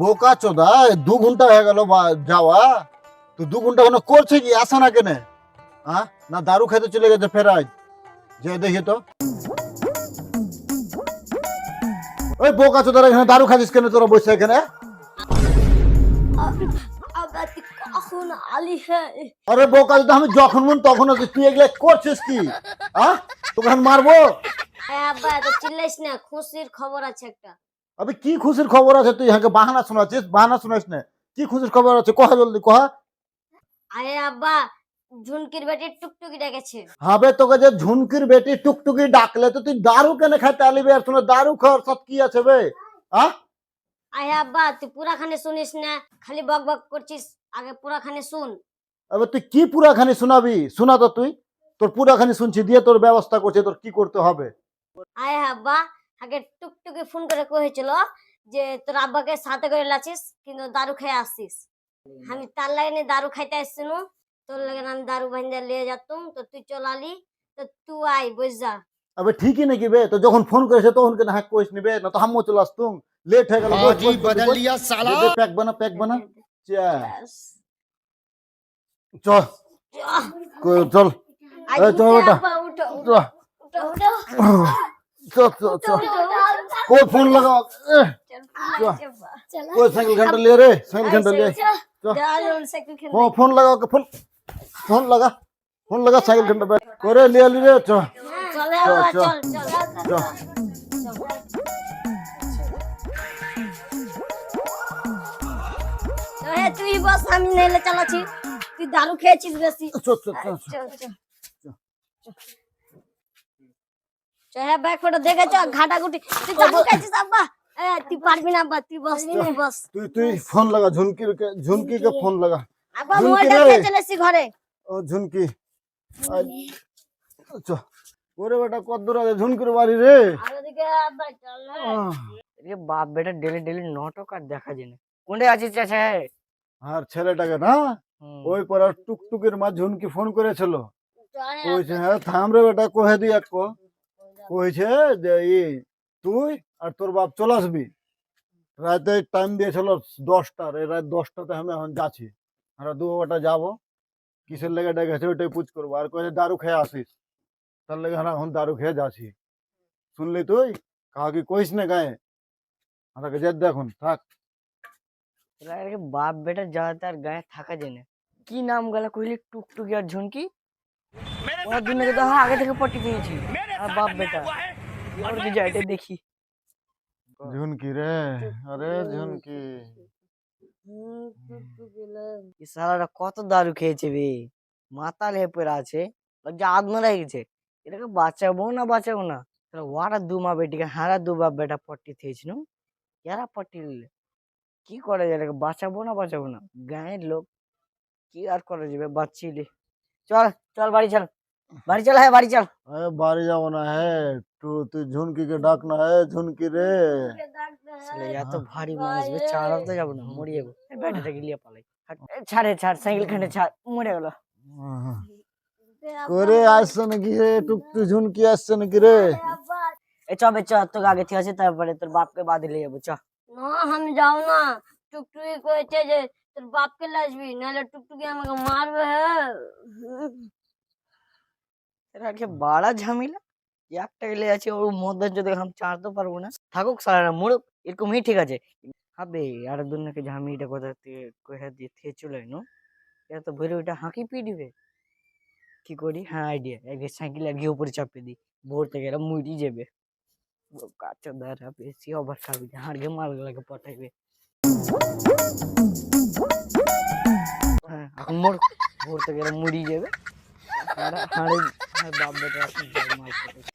বোকা চোদা 2 ঘন্টা হয়ে গেল যাওয়া। তো 2 ঘন্টা ওখানে করছে কি, আসে না কেনে? হ্যাঁ, না দারু খেতে চলে গেছে ফের আজ? যে দেখি তো ওই বোকা চোদারা এখানে দারু খাচ্ছিস কেন তোরা বসে এখানে? আগাতি কখন আলি হ্যাঁ আরে বোকা চোদা, আমি যখন মন তখন আছি, তুই এগুলা করছিস কি? হ্যাঁ, তোকে আমি মারবো। আব্বা এত চিল্লাইস না, খুশির খবর আছে একটা। আবে কি খুশির খবর আছে? তুই হ্যাঁ বাহানা শোনাচ্ছিস, বাহানা শোনাস না। কি খুশির খবর আছে কহা, জলদি কহা। আরে আব্বা, ঝুনকির বেটি টুকটুকি ডেকেছে। হবে তোকে যে ঝুনকির বেটি টুকটুকি ডাকলে তো তুই দারু কেন খাইতে আলিবি? আর শোনা দারু খাওয়ার সাথে কি আছে বে? হ্যাঁ, আরে আব্বা, তুই পুরাখানে শুনিস না, খালি বক বক করছিস। আগে পুরাখানে শুন। এবার তুই কি পুরাখানি শোনাবি? শোনা তো তুই। তোর পুরাখানি শুনছি, দিয়ে তোর ব্যবস্থা করছি, তোর কি করতে হবে। আরে আব্বা, আগে টুকটুকি ফোন করে কহেছিল যে তোর আব্বাকে সাথে করে লাছিস, কিন্তু দারু খেয়ে আসছিস। আমি তার লাইনে দারু খাইতে আসছি নু, তোর লাগে আমি দারু বান্ধা লিয়ে যাতুম, তো তুই চল আলি, তো তুই আই বুঝ যা। আবে ঠিকই নাকি বে? তো যখন ফোন করেছে তখন কেন হ্যাঁ কইস নিবে? না তো হামও চলে আসতুম। লেট হয়ে গেল। बदल लिया साला। প্যাক বানা, প্যাক বানা। চল ব্যাস। চল চল আই এই চল উঠে বেটা। আব্বা, উঠো, চল উঠো, উঠো, চল চল চল। উঠো। কই ফোন লাগাও? চল, কই সাইকেল ঘন্টা লিয়ে রে, সাইকেল ঘন্টা লিয়ে। চল। চল, সাইকেল খেলতে। ও ফোন লাগাও, ফোন ফোন লাগা, ফোন লাগা, সাইকেল ঘন্টা ব্যাগ করে লিয়ে লি রে। চল চলে আব্বা, চল, চল, চল, চল। তুই বস, আমি নেলে চালাচ্ছি। তুই দারু খেয়েছিস বেশি। চল চল চল চল। চল, চল। চল, হ্যাঁ, ব্যাগ ফটো দেখে চল, ঘাটাঘুটি। তুই দারু খেয়েছিস আব্বা? তুই পারবি না আব্বা, তুই বস, তুই বস। তুই ফোন লাগা, ঝুনকি কে ফোন লাগা। আব্বা ঝুনকি মোবাইলটা রে। খেয়ে চলে এসছি ঘরে। ও ঝুনকি, আচ্ছা ওরে বেটা কত দূর আছে ঝুনকির বাড়ি রে? আর ওদিকে আব্বা চল না। ये बाप बेटा डेली डेली नोटों का देखा जिन्हें कुंडे आजीज चाचा है। আর ছেলেটাকে না ওই পর টুকটুকির মা ঝুনকি ফোন করেছিল। চল না। কইছে হ্যাঁ থাম রে বেটা, কহে দি এক কইছে যে তুই আর তোর বাপ চলে আসবি। রাতে টাইম দিয়েছিল 10টার, এই রাত 10টাতে আমি এখন যাচ্ছি। আমরা দু বেটা যাবো। কিসের লেগে ডেকেছে ওইটাই পুজ করবো। আর কইছে দারু খেয়ে আসিস, তার লেগে আমরা এখন দারু খেয়ে যাচ্ছি। শুনলি তুই? কাউকে কইস না গায়ে। আমাকে যেত দেখুন থাক। अरे बाप बेटा ज्यादातर गाय থাকা জেনে কি নাম গলা কইলি টুকটুকি আর ঝুনকি ওরা দুনিয়াকে তো আগে থেকে পটি দিয়েছি। আর বাপ বেটা और কি যাইতে দেখি ঝুনকি রে, আরে ঝুনকি। এই সালারা কত দারু খেয়েছে বে, মাতাল হয়ে পড়ে আছে, লজ্জা আদম রয়ে গেছে। এটাকে বাঁচাবো না বাঁচাবো না, তাহলে ওরা দুমা বেটিকে হারা দু বাপ বেটা পট্টি থেয়েছিল, এরা পট্টি নিলে কি করা যায়? এটাকে বাঁচাবো না বাঁচাবো না, গাঁয়ের লোক কি আর করা যাবে, বাঁচিয়ে চল চল বাড়ি চল, বাড়ি চল, হ্যাঁ বাড়ি চল। বাড়ি যাবো না হ্যাঁ, তুই ঝুনকিকে ডাক না। হ্যাঁ ঝুনকি রে। শালা এত ভারী মানুষ বে, চালাতে যাবো না, মরে যাবো। এই ব্যাটাটাকে লিয়ে পালাই। হাট, এই ছাড়ে ছাড়, সাইকেল খানে ছাড়, মরে গেল। করে আসছে নাকি রে? টুকটু ঝুনকি আসছে নাকি রে? এই চ বে চ, তোকে আগে ঠিক আছে, তারপরে তোর বাপকে বাদে লিয়ে যাবো, চ। না আমি যাও না। টুকটুকি কয়েছে যে তোর বাপকে লাসবি, নাহলে টুকটুকি আমাকে মারবে। এরা কি বাড়া ঝামেলা, একটা গেলে আছে ওর মধ্যে, যদি আমি ছাড়তে পারবো না, থাকুক সারা মুড়ুক, এরকমই ঠিক আছে। হবে আর দুনিয়াকে ঝামেলাটা কোথা থেকে কোথা দিয়ে থেকে চলে এলো, এরা তো ভরে ওইটা হাঁকি পিটিবে। কি করি? হ্যাঁ আইডিয়া, একদিন সাইকেল গিয়ে উপরে চাপিয়ে দিই, ভোর থেকে এরা মুড়ি যাবে। কাঁচা দাঁড়া বেশি আবার খাবি, হাড়কে মালগুলাকে পটাইবে। হ্যাঁ এখন মোর ভোর থেকে এরা মুড়ি যাবে, আর হাড়ে বাপ বেটা মাল পটাইবে।